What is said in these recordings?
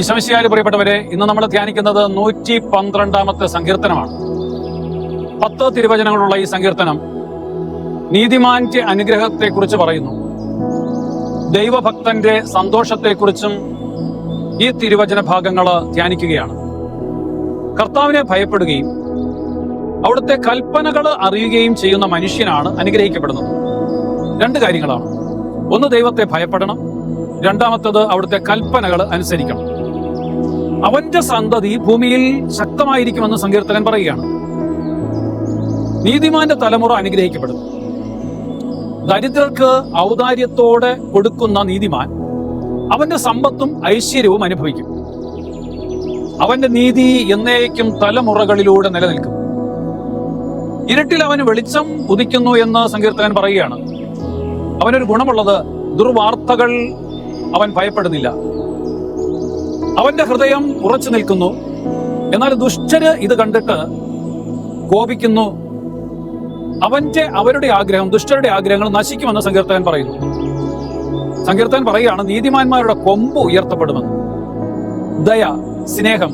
ഈശോമിശിഹായിൽ പ്രിയപ്പെട്ടവരെ, ഇന്ന് നമ്മൾ ധ്യാനിക്കുന്നത് 112 സങ്കീർത്തനമാണ്. 10 തിരുവചനങ്ങളുള്ള ഈ സങ്കീർത്തനം നീതിമാന്റെ അനുഗ്രഹത്തെക്കുറിച്ച് പറയുന്നു. ദൈവഭക്തന്റെ സന്തോഷത്തെക്കുറിച്ചും ഈ തിരുവചന ഭാഗങ്ങൾ ധ്യാനിക്കുകയാണ്. കർത്താവിനെ ഭയപ്പെടുകയും അവിടുത്തെ കൽപ്പനകൾ അറിയുകയും ചെയ്യുന്ന മനുഷ്യനാണ് അനുഗ്രഹിക്കപ്പെടുന്നത്. 2 കാര്യങ്ങളാണ്. ഒന്ന്, ദൈവത്തെ ഭയപ്പെടണം. രണ്ടാമത്തത്, അവിടുത്തെ കൽപ്പനകൾ അനുസരിക്കണം. അവന്റെ സന്തതി ഭൂമിയിൽ ശക്തമായിരിക്കുമെന്ന് സങ്കീർത്തകൻ പറയുകയാണ്. നീതിമാന്റെ തലമുറ അനുഗ്രഹിക്കപ്പെടും. ദരിദ്രർക്ക് ഔദാര്യത്തോടെ കൊടുക്കുന്ന നീതിമാൻ അവന്റെ സമ്പത്തും ഐശ്വര്യവും അനുഭവിക്കും. അവന്റെ നീതി എന്നേക്കും തലമുറകളിലൂടെ നിലനിൽക്കും. ഇരുട്ടിൽ അവന് വെളിച്ചം ഉദിക്കുന്നു എന്ന് സങ്കീർത്തകൻ പറയുകയാണ്. അവനൊരു ഗുണമുള്ളത്, ദുർവാർത്തകൾ അവൻ ഭയപ്പെടുന്നില്ല. അവന്റെ ഹൃദയം ഉറച്ചു നിൽക്കുന്നു. എന്നാൽ ദുഷ്ടര് ഇത് കണ്ടിട്ട് കോപിക്കുന്നു. അവരുടെ ആഗ്രഹം, ദുഷ്ടരുടെ ആഗ്രഹങ്ങൾ നശിക്കുമെന്ന് സങ്കീർത്തകൻ പറയുന്നു. സങ്കീർത്തകൻ പറയുകയാണ്, നീതിമാന്മാരുടെ കൊമ്പ് ഉയർത്തപ്പെടുമെന്ന്. ദയ, സ്നേഹം,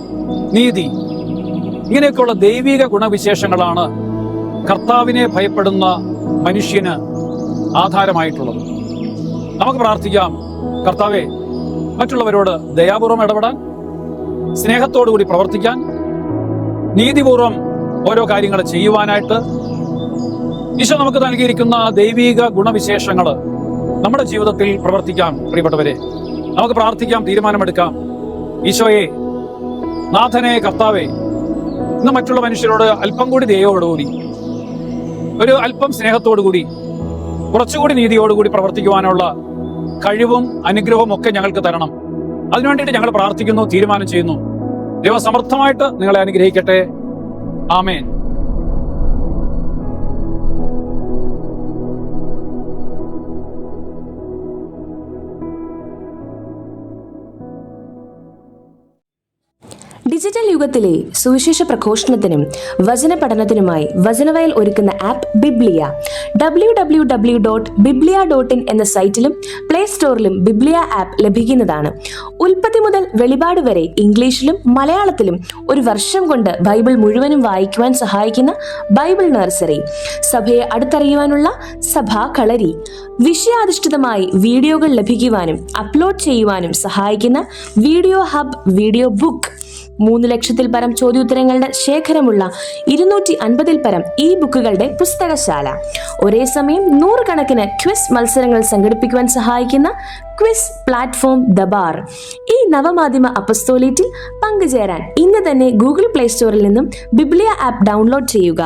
നീതി, ഇങ്ങനെയൊക്കെയുള്ള ദൈവിക ഗുണവിശേഷങ്ങളാണ് കർത്താവിനെ ഭയപ്പെടുന്ന മനുഷ്യന് ആധാരമായിട്ടുള്ളത്. നമുക്ക് പ്രാർത്ഥിക്കാം. കർത്താവേ, മറ്റുള്ളവരോട് ദയാപൂർവം ഇടപെടാൻ, സ്നേഹത്തോടുകൂടി പ്രവർത്തിക്കാൻ, നീതിപൂർവം ഓരോ കാര്യങ്ങൾ ചെയ്യുവാനായിട്ട് ഈശോ നമുക്ക് നൽകിയിരിക്കുന്ന ദൈവിക ഗുണവിശേഷങ്ങൾ നമ്മുടെ ജീവിതത്തിൽ പ്രവർത്തിക്കാം. പ്രിയപ്പെട്ടവരെ, നമുക്ക് പ്രാർത്ഥിക്കാം, തീരുമാനമെടുക്കാം. ഈശോയെ, നാഥനെ, കർത്താവേ, ഇന്ന് മറ്റുള്ള മനുഷ്യരോട് അല്പം കൂടി ദയോടുകൂടി, ഒരു അല്പം സ്നേഹത്തോടുകൂടി, കുറച്ചുകൂടി നീതിയോടുകൂടി പ്രവർത്തിക്കുവാനുള്ള കഴിവും അനുഗ്രഹവും ഒക്കെ ഞങ്ങൾക്ക് തരണം. അതിനുവേണ്ടിയിട്ട് ഞങ്ങൾ പ്രാർത്ഥിക്കുന്നു, തീരുമാനം ചെയ്യുന്നു. ദൈവം സമർത്ഥമായിട്ട് നിങ്ങളെ അനുഗ്രഹിക്കട്ടെ. ആമേൻ. ഡിജിറ്റൽ യുഗത്തിലെ സുവിശേഷ പ്രഘോഷണത്തിനും വചന പഠനത്തിനുമായി വചനവയൽ ഒരുക്കുന്ന ആപ്പ് ബിബ്ലിയ. www.biblia.in എന്ന സൈറ്റിലും പ്ലേ സ്റ്റോറിലും ബിബ്ലിയ ആപ്പ് ലഭിക്കുന്നതാണ്. ഉൽപ്പത്തി മുതൽ വെളിപാട് വരെ ഇംഗ്ലീഷിലും മലയാളത്തിലും ഒരു വർഷം കൊണ്ട് ബൈബിൾ മുഴുവനും വായിക്കുവാൻ സഹായിക്കുന്ന ബൈബിൾ നഴ്സറി, സഭയെ അടുത്തറിയുവാനുള്ള സഭാ കളരി, വിഷയാധിഷ്ഠിതമായി വീഡിയോകൾ ലഭിക്കുവാനും അപ്ലോഡ് ചെയ്യുവാനും സഹായിക്കുന്ന വീഡിയോ ഹബ്, വീഡിയോ ബുക്ക്, 3 ലക്ഷത്തിൽ പരം ചോദ്യോത്തരങ്ങളുടെ ശേഖരമുള്ള 250-ൽ പരം ഈ ബുക്കുകളുടെ പുസ്തകശാല, ഒരേ സമയം 100 കണക്കിന് ക്വിസ് മത്സരങ്ങൾ സംഘടിപ്പിക്കുവാൻ സഹായിക്കുന്ന ക്വിസ് പ്ലാറ്റ്ഫോം ദബാർ. ഈ നവമാധ്യമ അപ്പസ്തോലേറ്റിൽ പങ്കുചേരാൻ ഇന്ന് തന്നെ ഗൂഗിൾ പ്ലേ സ്റ്റോറിൽ നിന്നും ബിബ്ലിയ ആപ്പ് ഡൗൺലോഡ് ചെയ്യുക.